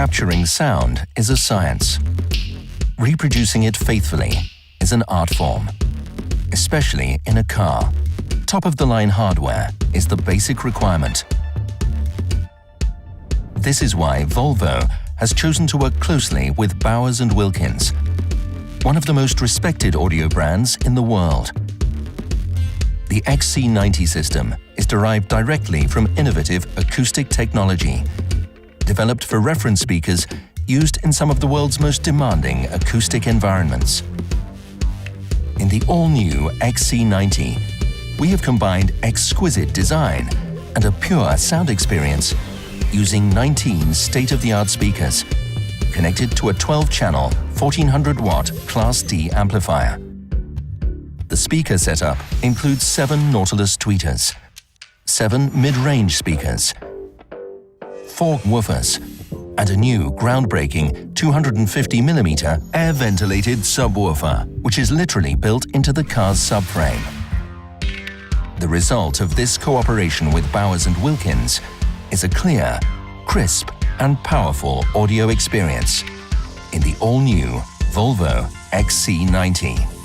Capturing sound is a science. Reproducing it faithfully is an art form, especially in a car. Top-of-the-line hardware is the basic requirement. This is why Volvo has chosen to work closely with Bowers & Wilkins, one of the most respected audio brands in the world. The XC90 system is derived directly from innovative acoustic technology, developed for reference speakers used in some of the world's most demanding acoustic environments. In the all-new XC90, we have combined exquisite design and a pure sound experience using 19 state-of-the-art speakers connected to a 12-channel 1400-watt Class D amplifier. The speaker setup includes 7 Nautilus tweeters, 7 mid-range speakers, 4 woofers, and a new groundbreaking 250mm air-ventilated subwoofer, which is literally built into the car's subframe. The result of this cooperation with Bowers & Wilkins is a clear, crisp, and powerful audio experience in the all-new Volvo XC90.